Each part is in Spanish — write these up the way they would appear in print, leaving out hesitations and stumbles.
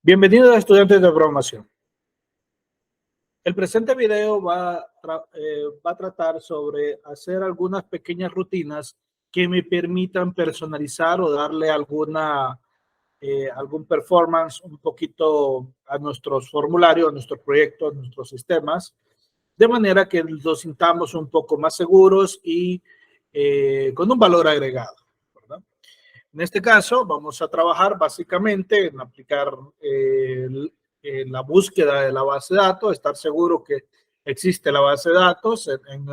Bienvenidos estudiantes de programación. El presente video va a tratar sobre hacer algunas pequeñas rutinas que me permitan personalizar o darle algún performance un poquito a nuestros formularios, a nuestros proyectos, a nuestros sistemas, de manera que los sintamos un poco más seguros y con un valor agregado, ¿verdad? En este caso, vamos a trabajar básicamente en aplicar la búsqueda de la base de datos, estar seguro que existe la base de datos en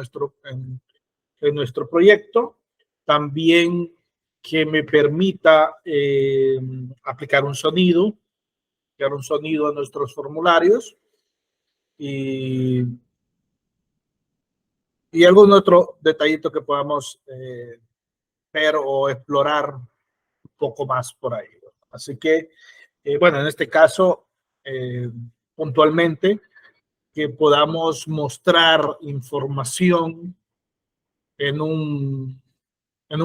nuestro proyecto. También que me permita aplicar un sonido a nuestros formularios y algún otro detallito que podamos ver o explorar un poco más por ahí. Así que, bueno, en este caso, puntualmente, que podamos mostrar información en un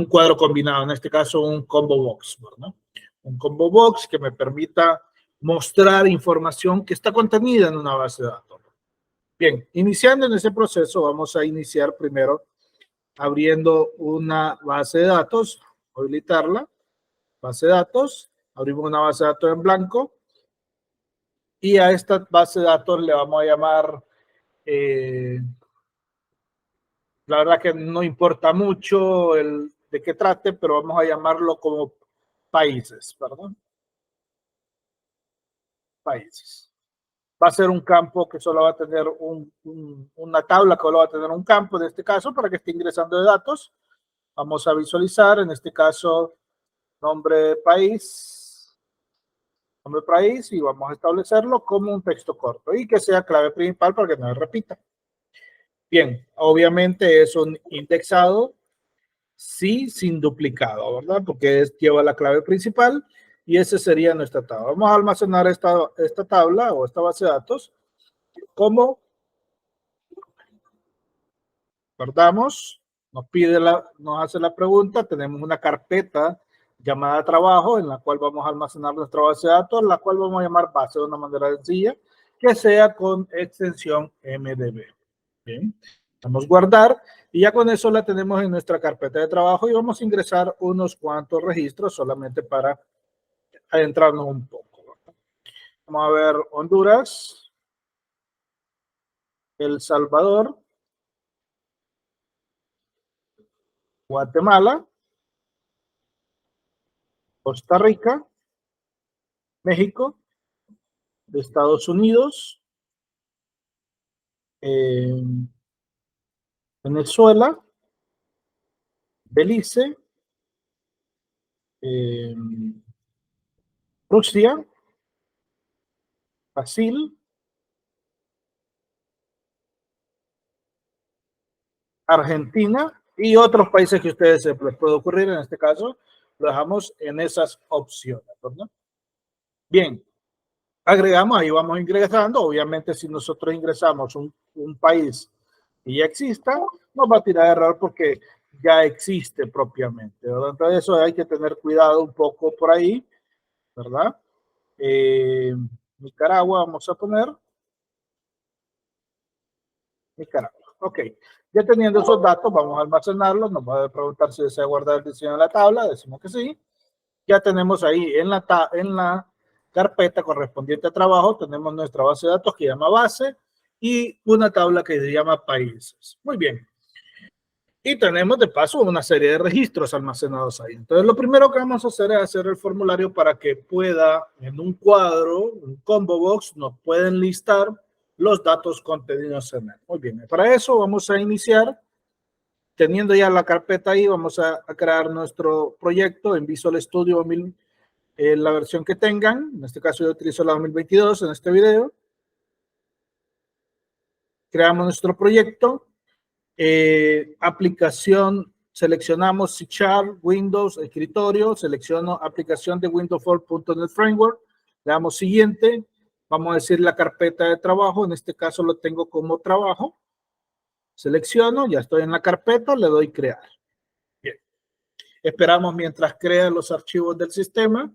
cuadro combinado, en este caso un combo box, ¿verdad? Un combo box que me permita mostrar información que está contenida en una base de datos. Bien, iniciando en ese proceso, vamos a iniciar primero abriendo una base de datos, habilitarla, base de datos, abrimos una base de datos en blanco y a esta base de datos le vamos a llamar, la verdad que no importa mucho de qué trate, pero vamos a llamarlo como países, ¿verdad? Países. Va a ser un campo que solo va a tener una tabla que solo va a tener un campo, en este caso, para que esté ingresando de datos. Vamos a visualizar, en este caso, nombre país, y vamos a establecerlo como un texto corto y que sea clave principal para que no se repita. Bien, obviamente es un indexado, sí, sin duplicado, ¿verdad? Porque lleva la clave principal y esa sería nuestra tabla. Vamos a almacenar esta tabla o esta base de datos como guardamos, nos hace la pregunta, tenemos una carpeta llamada trabajo en la cual vamos a almacenar nuestra base de datos, la cual vamos a llamar base de una manera sencilla, que sea con extensión MDB. Bien, vamos a guardar y ya con eso la tenemos en nuestra carpeta de trabajo y vamos a ingresar unos cuantos registros solamente para adentrarnos un poco. Vamos a ver Honduras, El Salvador, Guatemala, Costa Rica, México, Estados Unidos, Venezuela, Belice, Rusia, Brasil, Argentina y otros países que ustedes se les puede ocurrir. En este caso, lo dejamos en esas opciones, ¿verdad? Bien, agregamos, ahí vamos ingresando. Obviamente, si nosotros ingresamos un país que ya exista, nos va a tirar error porque ya existe propiamente, ¿verdad? Entonces, eso hay que tener cuidado un poco por ahí, ¿verdad? Nicaragua, vamos a poner. Nicaragua. Ok. Ya teniendo esos datos, vamos a almacenarlos. Nos va a preguntar si desea guardar el diseño de la tabla. Decimos que sí. Ya tenemos ahí en la carpeta correspondiente a trabajo, tenemos nuestra base de datos que llama base y una tabla que se llama países. Muy bien. Y tenemos de paso una serie de registros almacenados ahí. Entonces, lo primero que vamos a hacer es hacer el formulario para que pueda, en un cuadro, un combo box, nos pueden listar los datos contenidos en él. Muy bien. Para eso vamos a iniciar. Teniendo ya la carpeta ahí, vamos a crear nuestro proyecto en Visual Studio 2000, la versión que tengan. En este caso yo utilizo la 2022 en este video. Creamos nuestro proyecto. Aplicación, seleccionamos C#, Windows, escritorio, selecciono aplicación de Windows Phone.net Framework, le damos siguiente, vamos a decir la carpeta de trabajo, en este caso lo tengo como trabajo, selecciono, ya estoy en la carpeta, le doy crear. Bien. Esperamos mientras crea los archivos del sistema.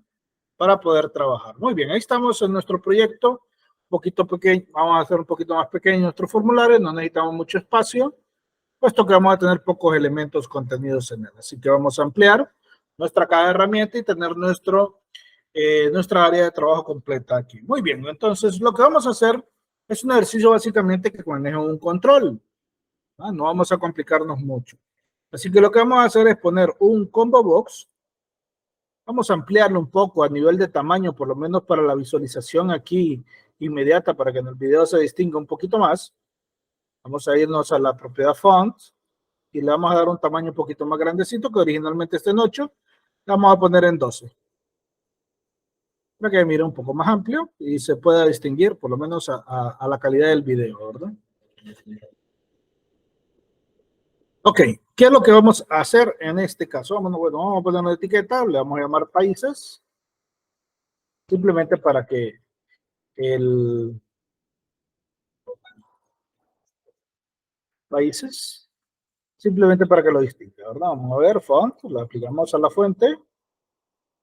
para poder trabajar. Muy bien, ahí estamos en nuestro proyecto, un poquito pequeño, vamos a hacer un poquito más pequeño nuestro formulario, no necesitamos mucho espacio, puesto que vamos a tener pocos elementos contenidos en él. Así que vamos a ampliar nuestra caja de herramientas y tener nuestra área de trabajo completa aquí. Muy bien, entonces lo que vamos a hacer es un ejercicio básicamente que maneja un control. No vamos a complicarnos mucho. Así que lo que vamos a hacer es poner un combo box. Vamos a ampliarlo un poco a nivel de tamaño, por lo menos para la visualización aquí inmediata, para que en el video se distinga un poquito más. Vamos a irnos a la propiedad font y le vamos a dar un tamaño un poquito más grandecito, que originalmente está en 8. Le vamos a poner en 12. Para que mire un poco más amplio y se pueda distinguir, por lo menos a la calidad del video, ¿verdad? Ok, ¿qué es lo que vamos a hacer en este caso? Vamos a poner una etiqueta, le vamos a llamar países, simplemente para que el países, simplemente para que lo distinga, ¿verdad? Vamos a ver, font, lo aplicamos a la fuente,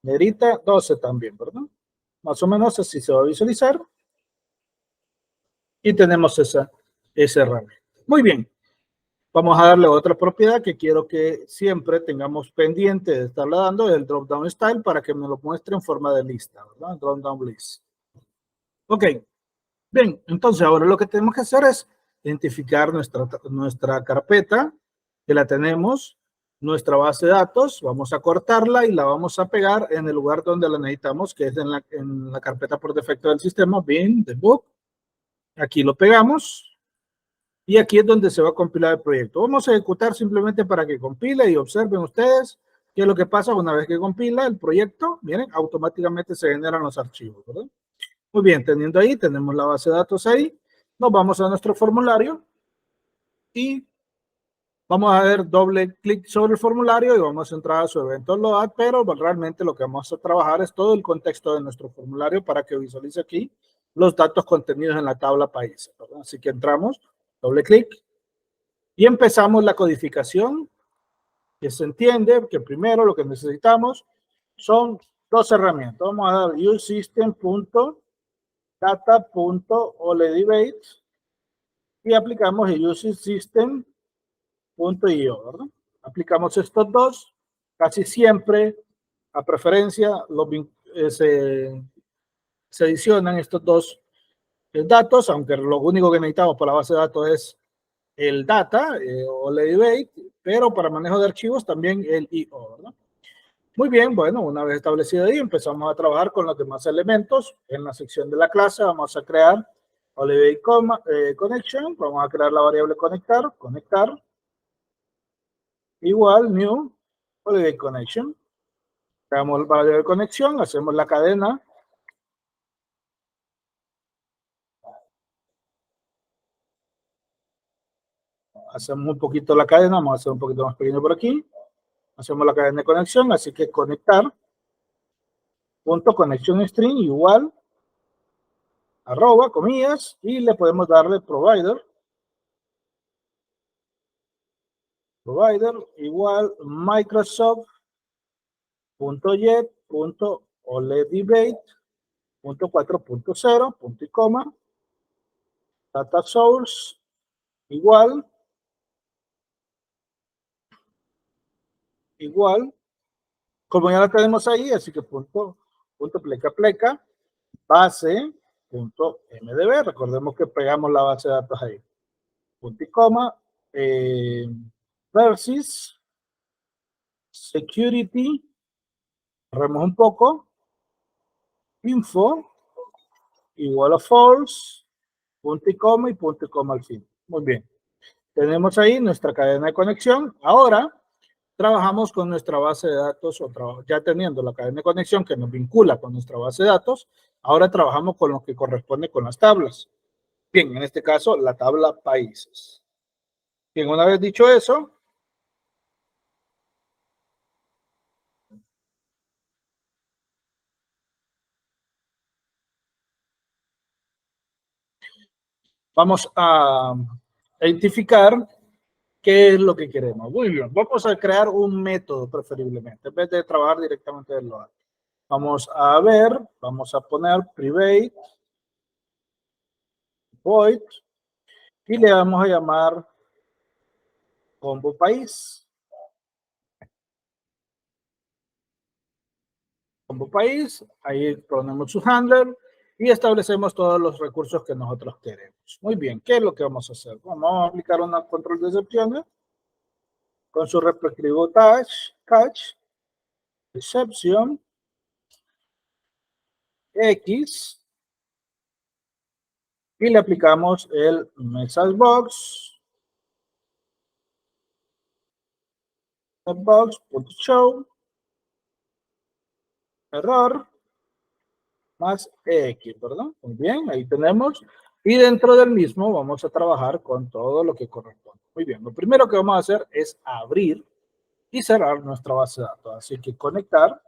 negrita, 12 también, ¿verdad? Más o menos así se va a visualizar. Y tenemos ese herramienta. Muy bien. Vamos a darle otra propiedad que quiero que siempre tengamos pendiente de estarle dando, el drop down style, para que me lo muestre en forma de lista, ¿verdad? Drop down list. Ok. Bien, entonces ahora lo que tenemos que hacer es identificar nuestra carpeta, que la tenemos, nuestra base de datos, vamos a cortarla y la vamos a pegar en el lugar donde la necesitamos, que es en la carpeta por defecto del sistema, bin, debug. Aquí lo pegamos. Y aquí es donde se va a compilar el proyecto. Vamos a ejecutar simplemente para que compile y observen ustedes qué es lo que pasa una vez que compila el proyecto. Miren, automáticamente se generan los archivos, ¿verdad? Muy bien, teniendo ahí, tenemos la base de datos ahí. Nos vamos a nuestro formulario y vamos a dar doble clic sobre el formulario y vamos a entrar a su evento load, pero realmente lo que vamos a trabajar es todo el contexto de nuestro formulario para que visualice aquí los datos contenidos en la tabla países, ¿verdad? Así que entramos, doble clic, y empezamos la codificación, que se entiende que primero lo que necesitamos son dos herramientas. Vamos a dar usesystem.data.oledebate y aplicamos el usesystem.io, ¿verdad? Aplicamos estos dos, casi siempre, a preferencia, se adicionan estos dos datos, aunque lo único que necesitamos para la base de datos es el data o el debate, pero para manejo de archivos también el IO, ¿verdad? Muy bien, bueno, una vez establecido ahí, empezamos a trabajar con los demás elementos. En la sección de la clase vamos a crear Holiday Connection, vamos a crear la variable conectar, igual new Holiday Connection. Creamos la variable de conexión, hacemos la cadena. Hacemos un poquito la cadena, vamos a hacer un poquito más pequeño por aquí. Hacemos la cadena de conexión, así que conectar punto conexión string igual arroba, comillas, y le podemos darle provider igual Microsoft.jet.oledebate.4.0, punto y coma, data source igual, como ya la tenemos ahí, así que punto pleca, base.mdb, recordemos que pegamos la base de datos ahí, punto y coma, versus security, corremos un poco, info igual a false, punto y coma al fin. Muy bien. Tenemos ahí nuestra cadena de conexión. Ahora trabajamos con nuestra base de datos, ya teniendo la cadena de conexión que nos vincula con nuestra base de datos, ahora trabajamos con lo que corresponde con las tablas. Bien, en este caso, la tabla países. Bien, una vez dicho eso, vamos a identificar qué es lo que queremos. Muy bien, vamos a crear un método preferiblemente, en vez de trabajar directamente del load. Vamos a ver, vamos a poner private void y le vamos a llamar combo país. Combo país, ahí ponemos su handler y establecemos todos los recursos que nosotros queremos. Muy bien, ¿qué es lo que vamos a hacer? Vamos a aplicar una control de excepciones con su respectivo catch, exception, X, y le aplicamos el message box.show, error, más X, ¿verdad? Muy bien, ahí tenemos. Y dentro del mismo vamos a trabajar con todo lo que corresponde. Muy bien, lo primero que vamos a hacer es abrir y cerrar nuestra base de datos. Así que conectar,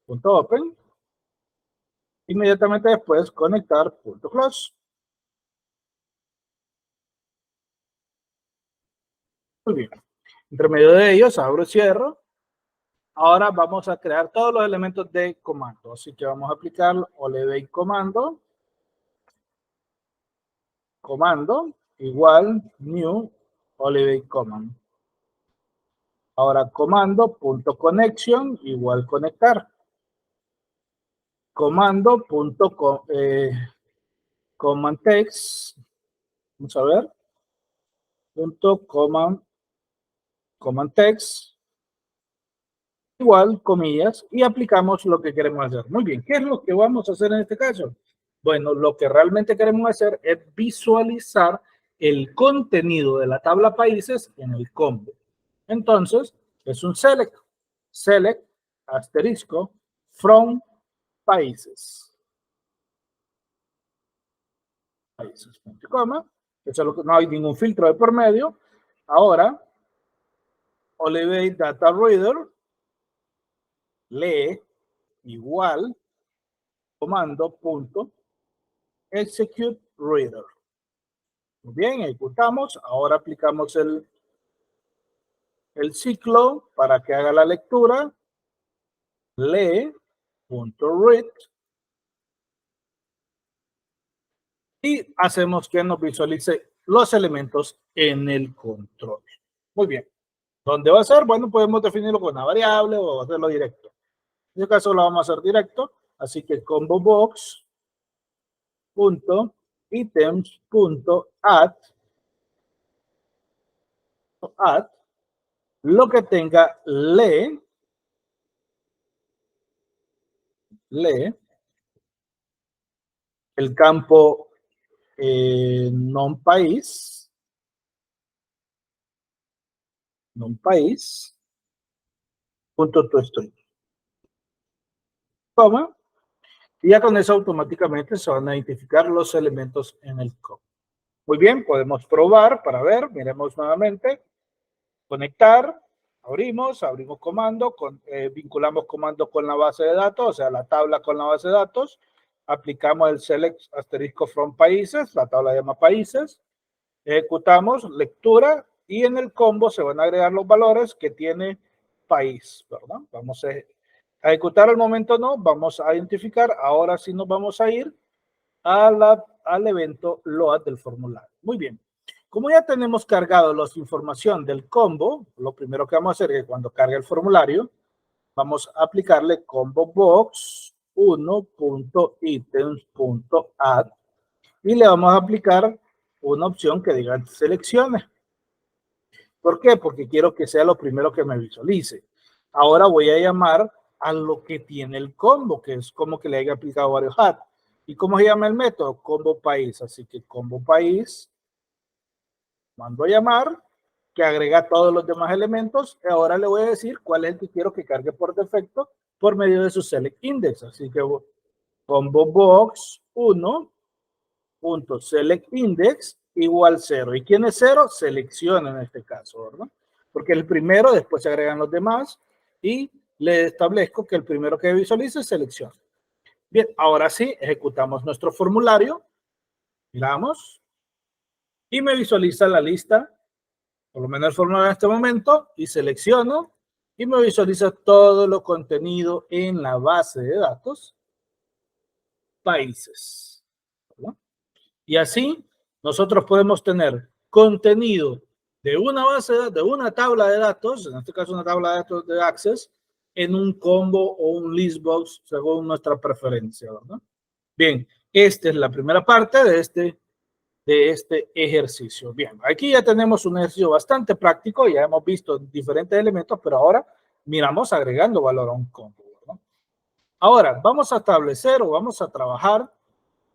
.open, inmediatamente después conectar, .close. Muy bien. Entre medio de ellos abro y cierro. Ahora vamos a crear todos los elementos de comando. Así que vamos a aplicar Olevate comando igual new Olevate command. Ahora comando.connection igual conectar. Command text. Vamos a ver. Command text igual comillas y aplicamos lo que queremos hacer. Muy bien, ¿qué es lo que vamos a hacer en este caso? Bueno, lo que realmente queremos hacer es visualizar el contenido de la tabla países en el combo. Entonces, es un select asterisco from países. Países, punto, coma. Eso es lo que, no hay ningún filtro de por medio. Ahora, Olevate Data Reader lee igual comando.execute reader. Muy bien, ejecutamos. Ahora aplicamos el ciclo para que haga la lectura. Lee.read y hacemos que nos visualice los elementos en el control. Muy bien. ¿Dónde va a ser? Bueno, podemos definirlo con una variable o hacerlo directo. En este caso lo vamos a hacer directo. Así que combo box.items.add lo que tenga lee el campo non-país, punto toString, coma, y ya con eso automáticamente se van a identificar los elementos en el código. Muy bien, podemos probar para ver, miremos nuevamente, conectar, abrimos comando, vinculamos comando con la base de datos, o sea, la tabla con la base de datos, aplicamos el select asterisco from países, la tabla llama países, ejecutamos lectura y en el combo se van a agregar los valores que tiene país, ¿verdad? Vamos a ejecutar al momento no, vamos a identificar, ahora sí nos vamos a ir al evento load del formulario. Muy bien. Como ya tenemos cargado la información del combo, lo primero que vamos a hacer es que cuando cargue el formulario, vamos a aplicarle combo box 1.items.add y le vamos a aplicar una opción que diga seleccione. ¿Por qué? Porque quiero que sea lo primero que me visualice. Ahora voy a llamar a lo que tiene el combo, que es como que le haya aplicado varios hat. ¿Y cómo se llama el método? Combo país. Así que combo país, mando a llamar, que agrega todos los demás elementos. Y ahora le voy a decir cuál es el que quiero que cargue por defecto por medio de su select index. Así que combo box 1.select index igual 0. ¿Y quién es 0? Selecciona en este caso, ¿verdad? Porque el primero, después se agregan los demás y le establezco que el primero que visualice selecciona. Bien, ahora sí, ejecutamos nuestro formulario. Miramos. Y me visualiza la lista, por lo menos el formulario en este momento, y selecciono y me visualiza todo lo contenido en la base de datos países, ¿verdad? Y así nosotros podemos tener contenido de una base, de una tabla de datos, en este caso una tabla de datos de Access, en un combo o un listbox según nuestra preferencia, ¿verdad? Bien, esta es la primera parte de este ejercicio. Bien, aquí ya tenemos un ejercicio bastante práctico, ya hemos visto diferentes elementos, pero ahora miramos agregando valor a un combo, ¿verdad? Ahora, vamos a establecer o vamos a trabajar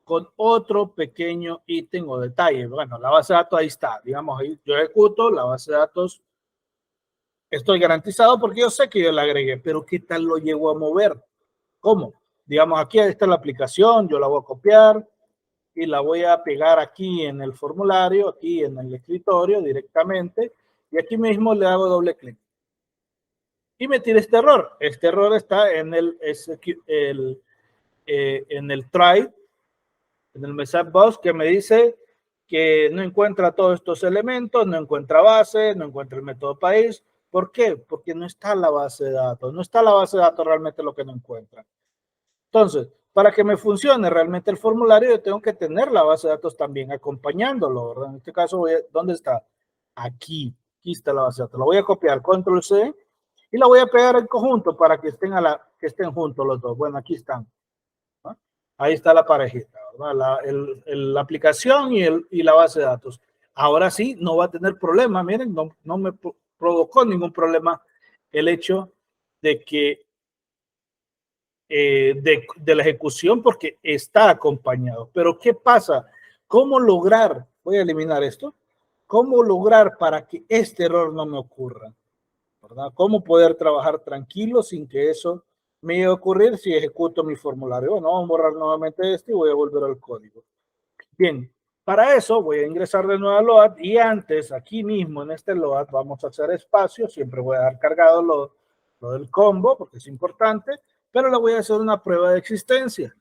con otro pequeño ítem o detalle. Bueno, la base de datos ahí está, digamos, ahí yo ejecuto la base de datos, estoy garantizado porque yo sé que yo la agregué, pero ¿qué tal lo llego a mover? ¿Cómo? Digamos, aquí está la aplicación, yo la voy a copiar y la voy a pegar aquí en el formulario, aquí en el escritorio directamente, y aquí mismo le hago doble clic. Y me tira este error. Este error está en en el try, en el message box, que me dice que no encuentra todos estos elementos, no encuentra base, no encuentra el método país. ¿Por qué? Porque no está la base de datos. No está la base de datos realmente lo que no encuentra. Entonces, para que me funcione realmente el formulario, yo tengo que tener la base de datos también acompañándolo, ¿verdad? En este caso, ¿dónde está? Aquí. Aquí está la base de datos. La voy a copiar, control C, y la voy a pegar en conjunto para que estén juntos los dos. Bueno, aquí están, ¿no? Ahí está la parejita, ¿verdad? La aplicación y la base de datos. Ahora sí, no va a tener problema. Miren, no me provocó ningún problema el hecho de que de la ejecución porque está acompañado. Pero ¿qué pasa? ¿Cómo lograr? Voy a eliminar esto. ¿Cómo lograr para que este error no me ocurra? ¿Verdad? ¿Cómo poder trabajar tranquilo sin que eso me llegue a ocurrir si ejecuto mi formulario? Bueno, vamos a borrar nuevamente este y voy a volver al código. Bien, para eso voy a ingresar de nuevo a load y antes, aquí mismo en este load, vamos a hacer espacio. Siempre voy a dar cargado lo del combo porque es importante, pero le voy a hacer una prueba de existencia.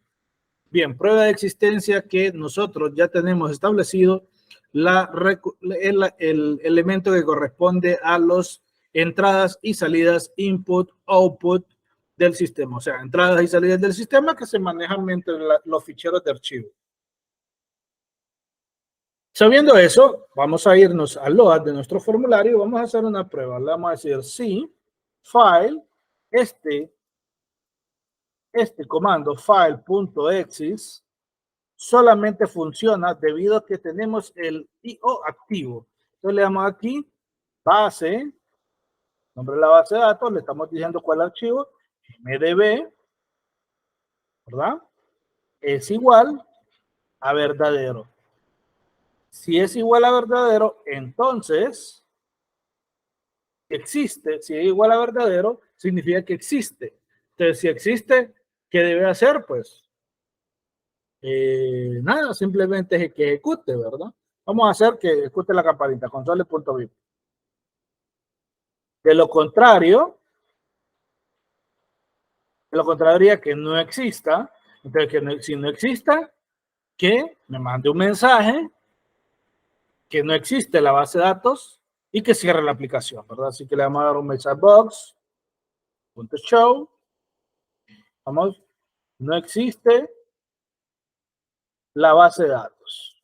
Bien, prueba de existencia que nosotros ya tenemos establecido el elemento que corresponde a las entradas y salidas input, output del sistema. O sea, entradas y salidas del sistema que se manejan entre los ficheros de archivo. Sabiendo eso, vamos a irnos al load de nuestro formulario y vamos a hacer una prueba. Le vamos a decir sí, file, este comando file.exist solamente funciona debido a que tenemos el IO activo. Entonces le damos aquí base, nombre de la base de datos, le estamos diciendo cuál archivo, mdb, ¿verdad? Es igual a verdadero. Si es igual a verdadero, entonces existe. Si es igual a verdadero, significa que existe. Entonces, si existe, ¿qué debe hacer? Pues nada, simplemente es que ejecute, ¿verdad? Vamos a hacer que ejecute la campanita, console.vip. De lo contrario sería que no exista. Entonces, si no exista, que me mande un mensaje que no existe la base de datos y que cierre la aplicación, ¿verdad? Así que le vamos a dar un message box, .show, vamos, no existe la base de datos.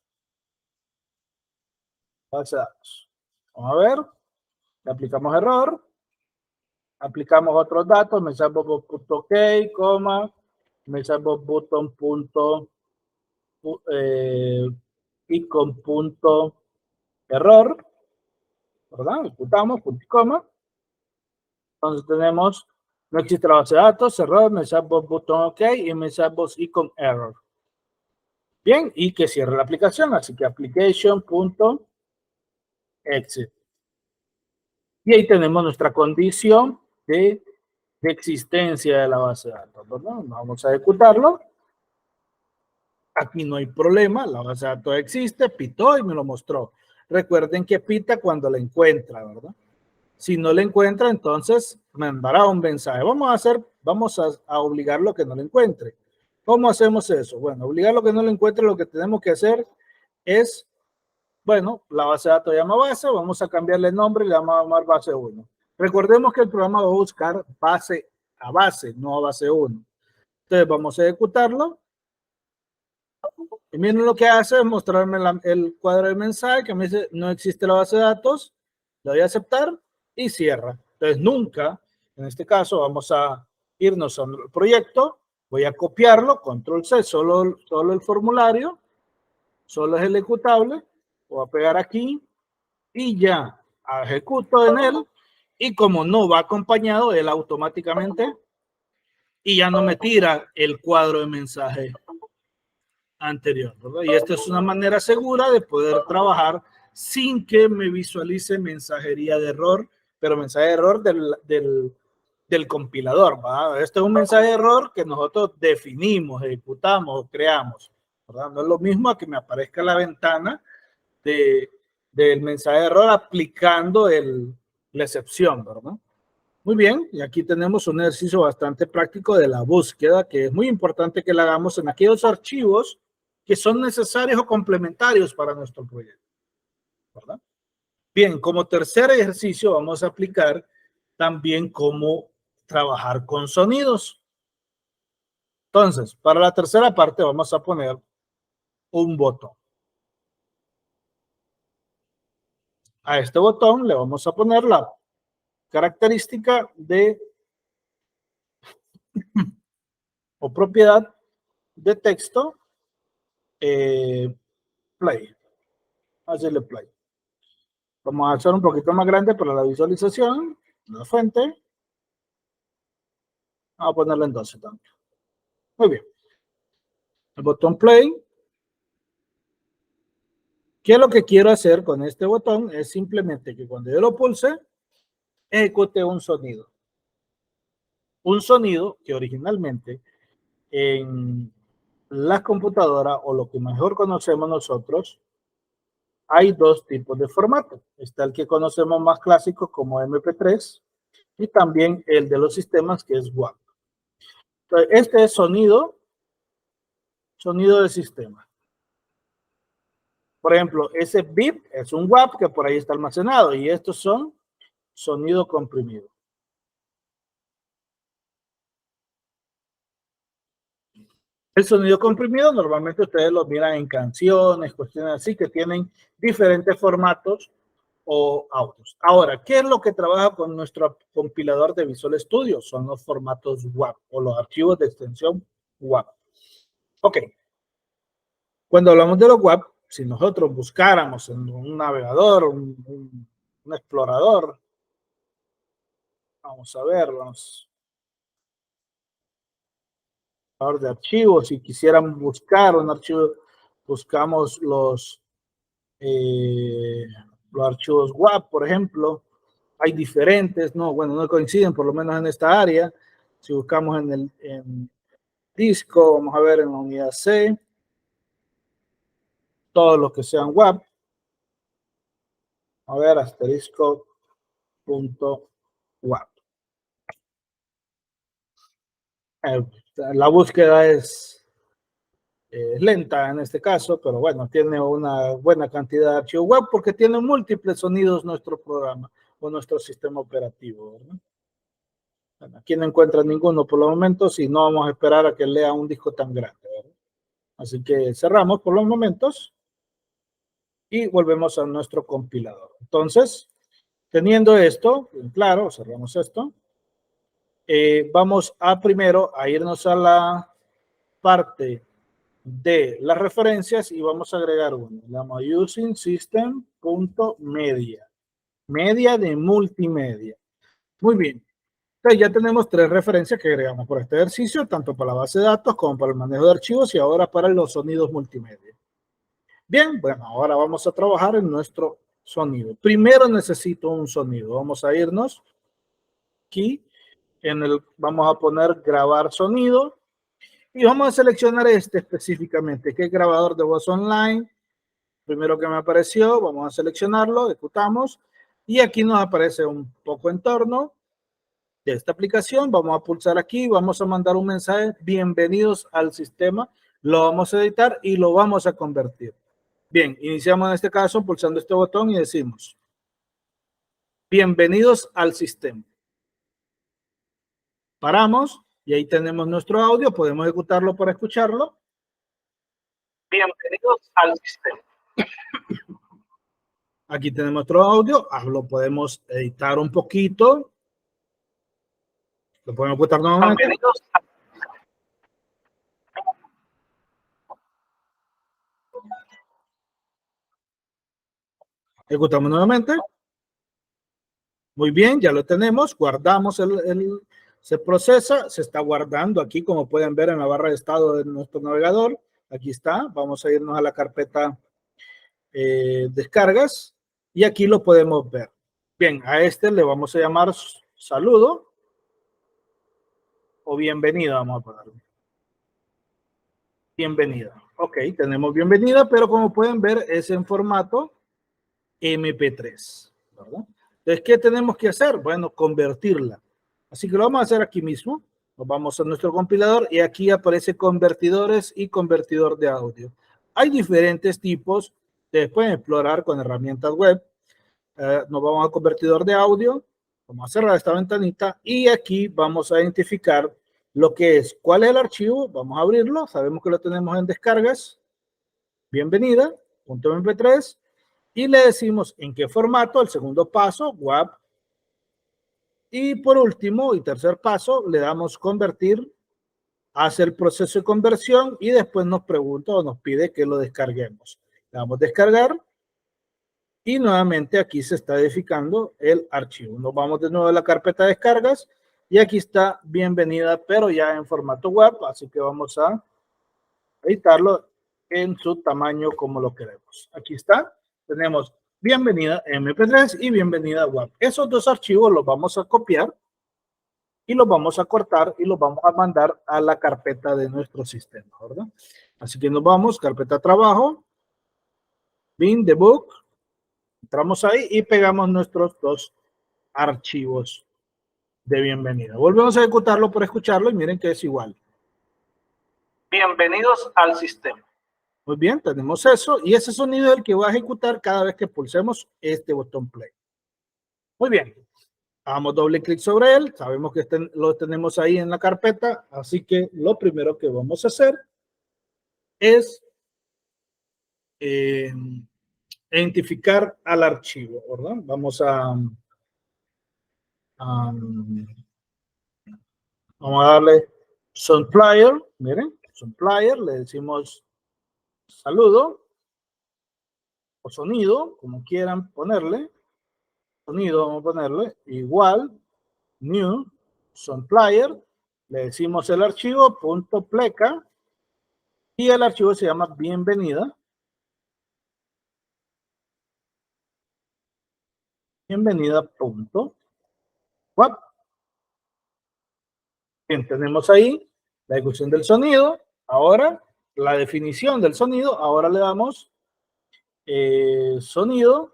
Base de datos. Vamos a ver, le aplicamos error, aplicamos otros datos, messagebox.ok, messagebox.icon.error, ¿verdad? Ejecutamos, punto y coma. Entonces tenemos, no existe la base de datos, error, messagebox.ok y messagebox.icon.error. Bien, y que cierre la aplicación, así que application.exit. Y ahí tenemos nuestra condición de existencia de la base de datos, ¿verdad? Vamos a ejecutarlo. Aquí no hay problema, la base de datos existe, pitó y me lo mostró. Recuerden que pita cuando la encuentra, ¿verdad? Si no la encuentra, entonces mandará un mensaje. Vamos a obligarlo a que no lo encuentre. ¿Cómo hacemos eso? Bueno, obligarlo a que no lo encuentre, lo que tenemos que hacer es, bueno, la base de datos llama base, vamos a cambiarle el nombre y le vamos a llamar base 1. Recordemos que el programa va a buscar base a base, no a base 1. Entonces vamos a ejecutarlo. Y miren lo que hace es mostrarme el cuadro de mensaje que me dice no existe la base de datos. Le doy a aceptar y cierra. Entonces nunca, en este caso, vamos a irnos al proyecto. Voy a copiarlo, control C, solo el formulario, solo es ejecutable. Voy a pegar aquí y ya ejecuto en él. Y como no va acompañado, él automáticamente y ya no me tira el cuadro de mensaje anterior, ¿verdad? Y esta es una manera segura de poder trabajar sin que me visualice mensajería de error, pero mensaje de error del compilador, ¿verdad? Este es un mensaje de error que nosotros definimos, ejecutamos o creamos, ¿verdad? No es lo mismo a que me aparezca la ventana del mensaje de error aplicando la excepción, ¿verdad? Muy bien, y aquí tenemos un ejercicio bastante práctico de la búsqueda, que es muy importante que la hagamos en aquellos archivos que son necesarios o complementarios para nuestro proyecto, ¿verdad? Bien, como tercer ejercicio vamos a aplicar también cómo trabajar con sonidos. Entonces, para la tercera parte vamos a poner un botón. A este botón le vamos a poner la característica de o propiedad de texto play. Hacerle play. Vamos a hacer un poquito más grande para la visualización. La fuente. Vamos a ponerla en 12 también. Muy bien. El botón play. ¿Qué es lo que quiero hacer con este botón? Es simplemente que cuando yo lo pulse, ejecute un sonido. Un sonido que originalmente en las computadoras o lo que mejor conocemos nosotros, hay dos tipos de formato. Está el que conocemos más clásico como MP3 y también el de los sistemas que es WAV. Entonces, este es sonido de sistema. Por ejemplo, ese bip es un WAV que por ahí está almacenado y estos son sonido comprimido. El sonido comprimido normalmente ustedes lo miran en canciones, cuestiones así que tienen diferentes formatos o audios. Ahora, ¿qué es lo que trabaja con nuestro compilador de Visual Studio? Son los formatos WAV o los archivos de extensión WAV. Ok. Cuando hablamos de los WAV, si nosotros buscáramos en un navegador, un explorador, vamos a ver, de archivos, si quisieran buscar un archivo, buscamos los archivos WAV, por ejemplo, hay diferentes, no coinciden, por lo menos en esta área. Si buscamos en disco, vamos a ver en la unidad C, todos los que sean WAV. A ver, asterisco.wav. La búsqueda es lenta en este caso, pero bueno, tiene una buena cantidad de archivos web porque tiene múltiples sonidos nuestro programa o nuestro sistema operativo, ¿verdad? Bueno, aquí no encuentra ninguno por los momentos y no vamos a esperar a que lea un disco tan grande, ¿verdad? Así que cerramos por los momentos y volvemos a nuestro compilador. Entonces, teniendo esto, claro, cerramos esto. Vamos a primero a irnos a la parte de las referencias y vamos a agregar uno. Le damos using system.media. Media de multimedia. Muy bien. Entonces ya tenemos tres referencias que agregamos por este ejercicio, tanto para la base de datos como para el manejo de archivos y ahora para los sonidos multimedia. Bien, bueno, ahora vamos a trabajar en nuestro sonido. Primero necesito un sonido. Vamos a irnos aquí. Vamos a poner grabar sonido. Y vamos a seleccionar este específicamente, que es grabador de voz online. Primero que me apareció, vamos a seleccionarlo, ejecutamos. Y aquí nos aparece un poco entorno de esta aplicación. Vamos a pulsar aquí, vamos a mandar un mensaje, bienvenidos al sistema. Lo vamos a editar y lo vamos a convertir. Bien, iniciamos en este caso pulsando este botón y decimos Bienvenidos al sistema. Paramos y ahí tenemos nuestro audio. Podemos ejecutarlo para escucharlo. Bienvenidos al sistema. Aquí tenemos nuestro audio. Lo podemos editar un poquito. Lo podemos ejecutar nuevamente. Bienvenidos al ejecutamos nuevamente. Muy bien, ya lo tenemos. Guardamos se procesa, se está guardando aquí, como pueden ver en la barra de estado de nuestro navegador. Aquí está. Vamos a irnos a la carpeta descargas y aquí lo podemos ver. Bien, a este le vamos a llamar saludo o bienvenida. Vamos a ponerlo. Bienvenida. Ok, tenemos bienvenida, pero como pueden ver es en formato MP3, ¿verdad? Entonces, ¿qué tenemos que hacer? Bueno, convertirla. Así que lo vamos a hacer aquí mismo. Nos vamos a nuestro compilador y aquí aparece convertidores y convertidor de audio. Hay diferentes tipos que pueden explorar con herramientas web. Nos vamos a convertidor de audio. Vamos a cerrar esta ventanita y aquí vamos a identificar lo que es. ¿Cuál es el archivo? Vamos a abrirlo. Sabemos que lo tenemos en descargas. Bienvenida, .mp3. Y le decimos en qué formato. El segundo paso, WAV. Y por último y tercer paso, le damos convertir, hace el proceso de conversión y después nos pregunta o nos pide que lo descarguemos. Le damos descargar y nuevamente aquí se está edificando el archivo. Nos vamos de nuevo a la carpeta de descargas y aquí está bienvenida, pero ya en formato web, así que vamos a editarlo en su tamaño como lo queremos. Aquí está, tenemos bienvenida MP3 y bienvenida web. Esos dos archivos los vamos a copiar y los vamos a cortar y los vamos a mandar a la carpeta de nuestro sistema, ¿verdad? Así que nos vamos, carpeta trabajo, bin debug, entramos ahí y pegamos nuestros dos archivos de bienvenida. Volvemos a ejecutarlo por escucharlo y miren que es igual. Bienvenidos al sistema. Muy bien, tenemos eso y ese sonido es el que va a ejecutar cada vez que pulsemos este botón play. Muy bien. Hagamos doble clic sobre él. Sabemos que lo tenemos ahí en la carpeta. Así que lo primero que vamos a hacer es identificar al archivo, ¿verdad? Vamos vamos a darle Sunflyer. Miren, Sunflyer. Le decimos saludo o sonido, como quieran ponerle. Sonido, vamos a ponerle igual, new, Sunflyer. Le decimos el archivo .pleca y el archivo se llama bienvenida. Bienvenida.web. Bien, tenemos ahí la ejecución del sonido. Ahora, la definición del sonido. Ahora le damos sonido.play.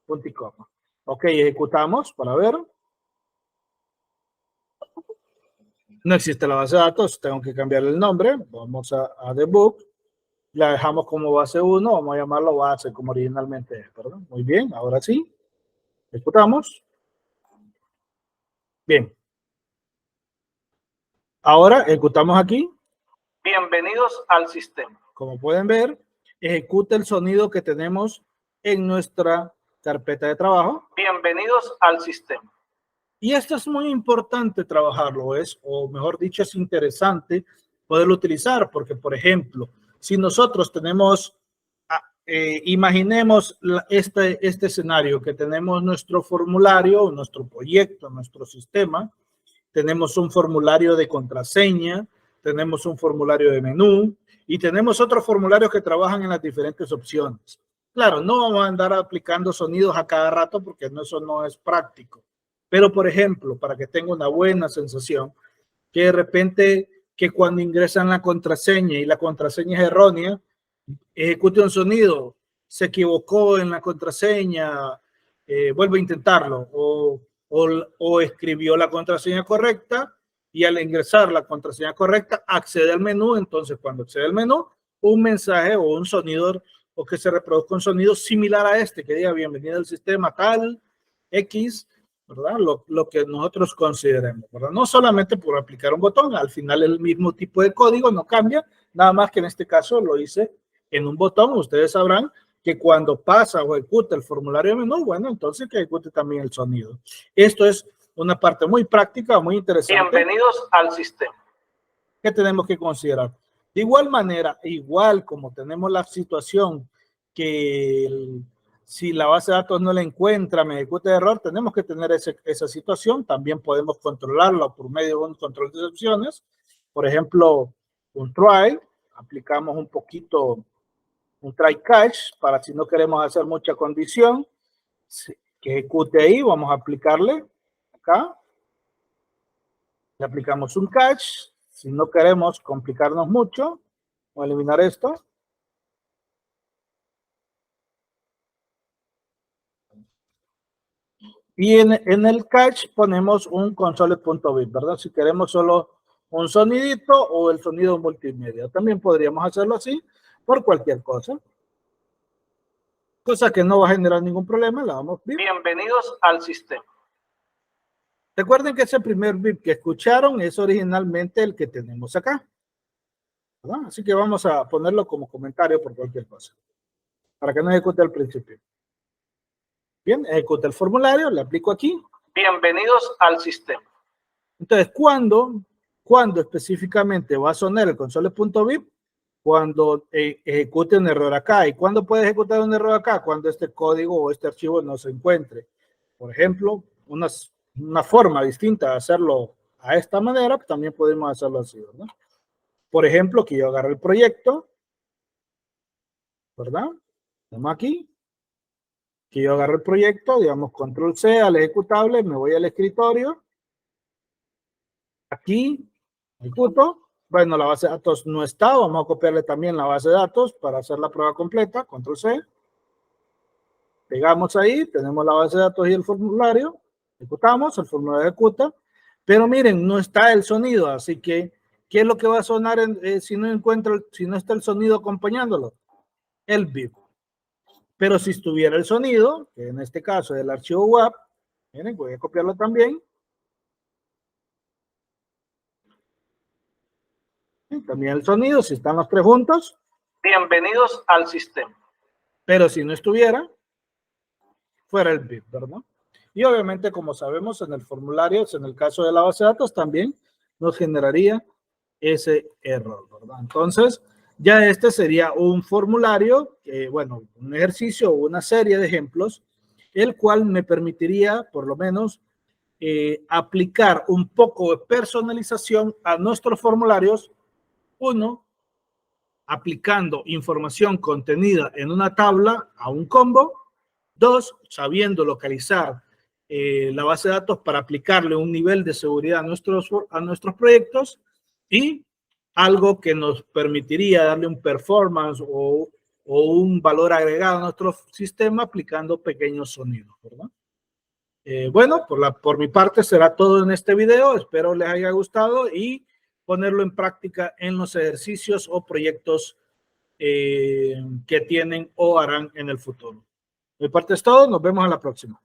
Punto y coma. Ok, ejecutamos para ver. No existe la base de datos, tengo que cambiar el nombre. Vamos a debug. La dejamos como base 1, vamos a llamarlo base como originalmente es, ¿verdad? Muy bien, ahora sí. Ejecutamos. Bien. Ahora ejecutamos aquí. Bienvenidos al sistema. Como pueden ver, ejecuta el sonido que tenemos en nuestra carpeta de trabajo. Bienvenidos al sistema. Y esto es muy importante trabajarlo, o mejor dicho, es interesante poderlo utilizar, porque, por ejemplo, si nosotros tenemos, imaginemos este escenario, que tenemos nuestro formulario, nuestro proyecto, nuestro sistema, tenemos un formulario de contraseña, tenemos un formulario de menú y tenemos otros formularios que trabajan en las diferentes opciones. Claro, no vamos a andar aplicando sonidos a cada rato porque eso no es práctico. Pero, por ejemplo, para que tenga una buena sensación, que de repente que cuando ingresan la contraseña y la contraseña es errónea, ejecute un sonido, se equivocó en la contraseña, vuelve a intentarlo, o escribió la contraseña correcta y al ingresar la contraseña correcta accede al menú. Entonces, cuando accede al menú, un mensaje o un sonido o que se reproduzca un sonido similar a este, que diga bienvenido al sistema tal, X, ¿verdad? Lo que nosotros consideremos, ¿verdad? No solamente por aplicar un botón, al final el mismo tipo de código no cambia, nada más que en este caso lo hice en un botón. Ustedes sabrán que cuando pasa o ejecuta el formulario de menú, bueno, entonces que ejecute también el sonido. Esto es una parte muy práctica, muy interesante. Bienvenidos al sistema. ¿Qué tenemos que considerar? De igual manera, igual como tenemos la situación que si la base de datos no la encuentra, me ejecuta error, tenemos que tener esa situación. También podemos controlarla por medio de un control de excepciones. Por ejemplo, un try, aplicamos un poquito un try catch para si no queremos hacer mucha condición, que ejecute ahí, vamos a aplicarle acá. Le aplicamos un catch. Si no queremos complicarnos mucho, vamos a eliminar esto. Y en el catch ponemos un console.bit, ¿verdad? Si queremos solo un sonidito o el sonido multimedia. También podríamos hacerlo así por cualquier cosa. Cosa que no va a generar ningún problema. La damos bip. Bienvenidos al sistema. Recuerden que ese primer bip que escucharon es originalmente el que tenemos acá, ¿verdad? Así que vamos a ponerlo como comentario por cualquier cosa, para que no ejecute al principio. Bien, ejecuta el formulario, le aplico aquí. Bienvenidos al sistema. Entonces, ¿cuándo específicamente va a sonar el console.bip? Cuando ejecute un error acá. ¿Y cuándo puede ejecutar un error acá? Cuando este código o este archivo no se encuentre. Por ejemplo, una forma distinta de hacerlo a esta manera, también podemos hacerlo así, ¿verdad? Por ejemplo, que yo agarre el proyecto, ¿verdad? Tenemos aquí. Que yo agarre el proyecto, digamos, control C al ejecutable, me voy al escritorio. Aquí, ejecuto. Bueno, la base de datos no está, vamos a copiarle también la base de datos para hacer la prueba completa, control C. Pegamos ahí, tenemos la base de datos y el formulario, ejecutamos, el formulario ejecuta, pero miren, no está el sonido, así que, ¿qué es lo que va a sonar si no está el sonido acompañándolo? El bip. Pero si estuviera el sonido, que en este caso es el archivo WAV, miren, voy a copiarlo también. También el sonido, si están los tres juntos. Bienvenidos al sistema. Pero si no estuviera, fuera el bip, ¿verdad? Y obviamente, como sabemos, en el formulario, en el caso de la base de datos, también nos generaría ese error, ¿verdad? Entonces, ya este sería un formulario, bueno, un ejercicio o una serie de ejemplos, el cual me permitiría, por lo menos, aplicar un poco de personalización a nuestros formularios. Uno, aplicando información contenida en una tabla a un combo. Dos, sabiendo localizar la base de datos para aplicarle un nivel de seguridad a nuestros proyectos. Y algo que nos permitiría darle un performance o un valor agregado a nuestro sistema aplicando pequeños sonidos, ¿verdad? Bueno, por mi parte será todo en este video. Espero les haya gustado y ponerlo en práctica en los ejercicios o proyectos que tienen o harán en el futuro. De mi parte es todo. Nos vemos a la próxima.